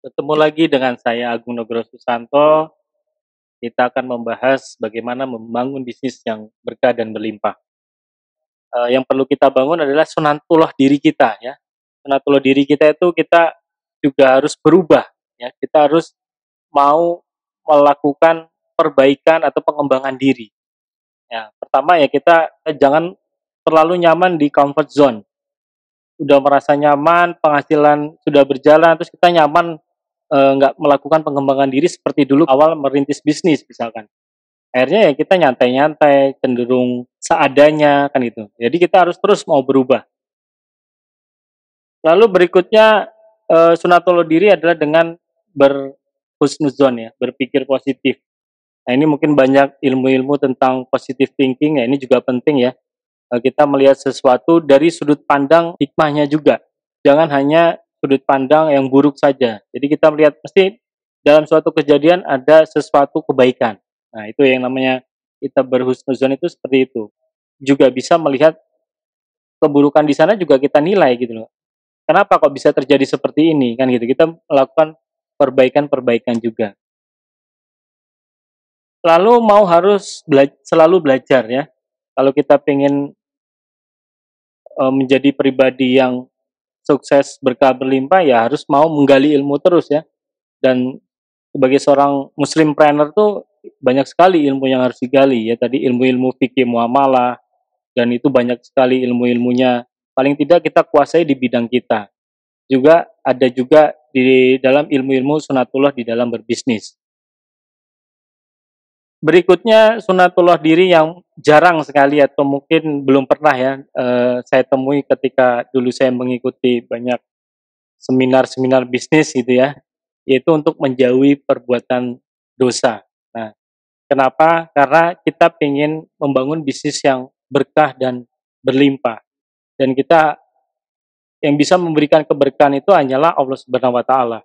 Bertemu lagi dengan saya Agung Nugroho Susanto. Kita akan membahas bagaimana membangun bisnis yang berkah dan berlimpah. Yang perlu kita bangun adalah sunatullah diri kita ya. Sunatullah diri kita itu kita juga harus berubah ya. Kita harus mau melakukan perbaikan atau pengembangan diri. Ya, pertama ya kita jangan terlalu nyaman di comfort zone. Udah merasa nyaman, penghasilan sudah berjalan, terus kita nyaman nggak melakukan pengembangan diri seperti dulu awal merintis bisnis misalkan. Akhirnya ya kita nyantai-nyantai, cenderung seadanya kan gitu. Jadi kita harus terus mau berubah. Lalu berikutnya sunatullah diri adalah dengan berhusnuzon ya, berpikir positif. Nah ini mungkin banyak ilmu-ilmu tentang positive thinking ya, ini juga penting ya. Kita melihat sesuatu dari sudut pandang hikmahnya juga. Jangan hanya sudut pandang yang buruk saja. Jadi kita melihat pasti dalam suatu kejadian ada sesuatu kebaikan. Nah, itu yang namanya kita berhusnuzon itu seperti itu. Juga bisa melihat keburukan di sana juga kita nilai gitu loh. Kenapa kok bisa terjadi seperti ini kan gitu. Kita melakukan perbaikan-perbaikan juga. Lalu mau harus selalu belajar ya. Kalau kita pengen menjadi pribadi yang sukses berkah berlimpah ya harus mau menggali ilmu terus ya. Dan sebagai seorang muslim planner tuh banyak sekali ilmu yang harus digali ya, tadi ilmu-ilmu fikih muamalah, dan itu banyak sekali ilmu-ilmunya, paling tidak kita kuasai di bidang kita. Juga ada juga di dalam ilmu-ilmu sunatullah di dalam berbisnis. Berikutnya sunatullah diri yang jarang sekali atau mungkin belum pernah ya saya temui ketika dulu saya mengikuti banyak seminar-seminar bisnis gitu ya, yaitu untuk menjauhi perbuatan dosa. Nah, kenapa? Karena kita ingin membangun bisnis yang berkah dan berlimpah. Dan kita yang bisa memberikan keberkahan itu hanyalah Allah Subhanahu wa taala.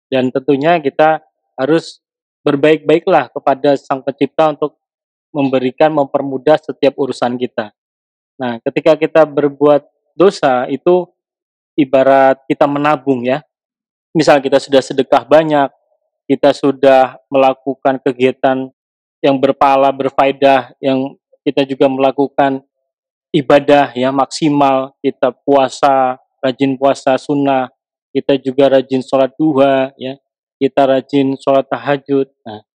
Dan tentunya kita harus berbaik-baiklah kepada Sang Pencipta untuk memberikan mempermudah setiap urusan kita. Nah, ketika kita berbuat dosa itu ibarat kita menabung ya. Misal kita sudah sedekah banyak, kita sudah melakukan kegiatan yang berpahala, berfaedah, yang kita juga melakukan ibadah yang maksimal, kita puasa, rajin puasa sunnah, kita juga rajin sholat duha, ya, kita rajin sholat tahajud. Nah,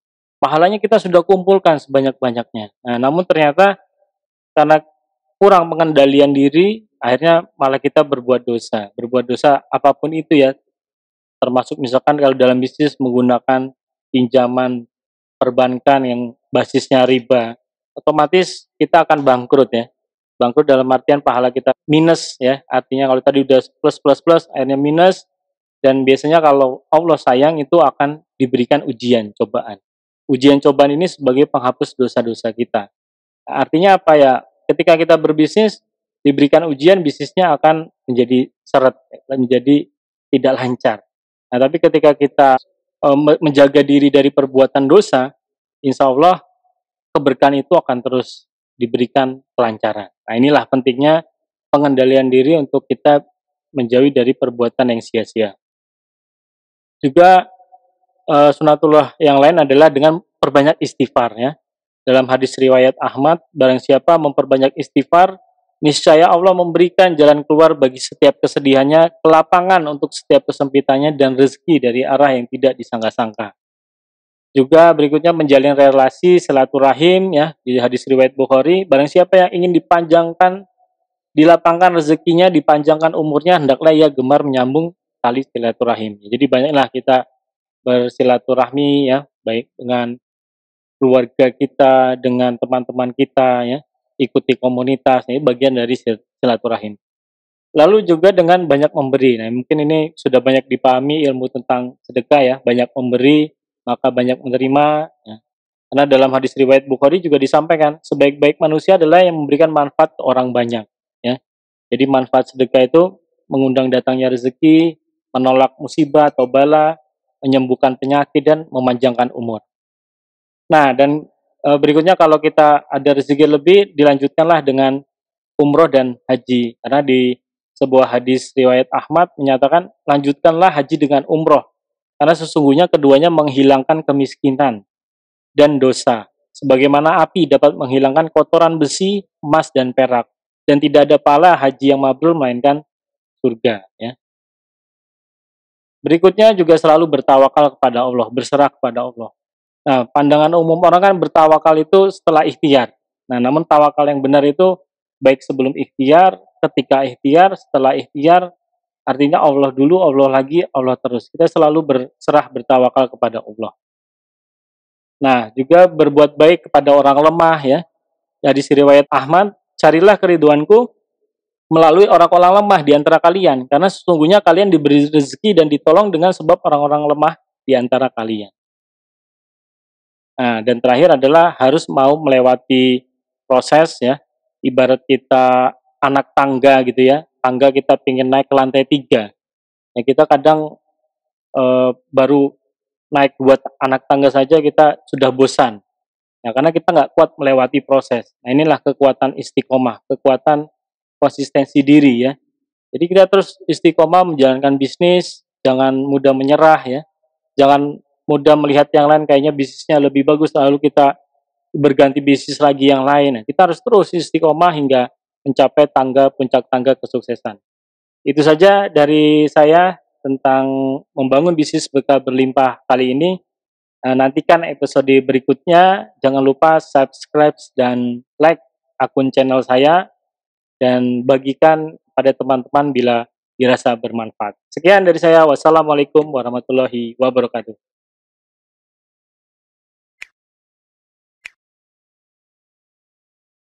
pahalanya kita sudah kumpulkan sebanyak-banyaknya. Nah, namun ternyata karena kurang pengendalian diri, akhirnya malah kita berbuat dosa. Berbuat dosa apapun itu ya, termasuk misalkan kalau dalam bisnis menggunakan pinjaman perbankan yang basisnya riba, otomatis kita akan bangkrut ya. Bangkrut dalam artian pahala kita minus ya, artinya kalau tadi udah plus plus plus akhirnya minus, dan biasanya kalau Allah sayang itu akan diberikan ujian, cobaan. Ujian cobaan ini sebagai penghapus dosa-dosa kita. Artinya apa ya? Ketika kita berbisnis diberikan ujian, bisnisnya akan menjadi seret, menjadi tidak lancar. Nah, tapi ketika kita menjaga diri dari perbuatan dosa, insya Allah keberkahan itu akan terus diberikan kelancaran. Nah, inilah pentingnya pengendalian diri untuk kita menjauhi dari perbuatan yang sia-sia. Juga sunatullah yang lain adalah dengan perbanyak istighfar ya. Dalam hadis riwayat Ahmad, barang siapa memperbanyak istighfar, niscaya Allah memberikan jalan keluar bagi setiap kesedihannya, kelapangan untuk setiap kesempitannya, dan rezeki dari arah yang tidak disangka-sangka. Juga berikutnya menjalin relasi silaturahim ya, di hadis riwayat Bukhari, barang siapa yang ingin dipanjangkan, dilapangkan rezekinya, dipanjangkan umurnya, hendaklah ia gemar menyambung tali silaturahim. Jadi banyaklah kita bersilaturahmi ya, baik dengan keluarga kita, dengan teman-teman kita ya, ikuti komunitas, ini bagian dari silaturahim. Lalu juga dengan banyak memberi. Nah, mungkin ini sudah banyak dipahami ilmu tentang sedekah ya, banyak memberi maka banyak menerima ya. Karena dalam hadis riwayat Bukhari juga disampaikan, sebaik-baik manusia adalah yang memberikan manfaat ke orang banyak ya. Jadi manfaat sedekah itu mengundang datangnya rezeki, menolak musibah atau bala, menyembuhkan penyakit dan memanjangkan umur. Nah, dan berikutnya kalau kita ada rezeki lebih, dilanjutkanlah dengan umroh dan haji. Karena di sebuah hadis riwayat Ahmad menyatakan, lanjutkanlah haji dengan umroh. Karena sesungguhnya keduanya menghilangkan kemiskinan dan dosa. Sebagaimana api dapat menghilangkan kotoran besi, emas, dan perak. Dan tidak ada pahala haji yang mabrur melainkan surga. Ya. Berikutnya juga selalu bertawakal kepada Allah, berserah kepada Allah. Nah, pandangan umum orang kan bertawakal itu setelah ikhtiar. Nah, namun tawakal yang benar itu baik sebelum ikhtiar, ketika ikhtiar, setelah ikhtiar, artinya Allah dulu, Allah lagi, Allah terus. Kita selalu berserah bertawakal kepada Allah. Nah, juga berbuat baik kepada orang lemah ya. Dari riwayat Ahmad, carilah keriduanku melalui orang-orang lemah di antara kalian, karena sesungguhnya kalian diberi rezeki dan ditolong dengan sebab orang-orang lemah di antara kalian. Nah, dan terakhir adalah harus mau melewati proses ya. Ibarat kita anak tangga gitu ya. Tangga kita pengen naik ke lantai 3. Ya kita kadang baru naik buat anak tangga saja kita sudah bosan. Ya, karena kita nggak kuat melewati proses. Nah, inilah kekuatan istiqomah, kekuatan konsistensi diri ya. Jadi kita terus istiqomah menjalankan bisnis, jangan mudah menyerah ya. Jangan mudah melihat yang lain kayaknya bisnisnya lebih bagus lalu kita berganti bisnis lagi yang lain. Nah, kita harus terus istiqomah hingga mencapai puncak tangga kesuksesan. Itu saja dari saya tentang membangun bisnis bekal berlimpah kali ini. Nantikan episode berikutnya. Jangan lupa subscribe dan like akun channel saya dan bagikan pada teman-teman bila dirasa bermanfaat. Sekian dari saya. Wassalamualaikum warahmatullahi wabarakatuh.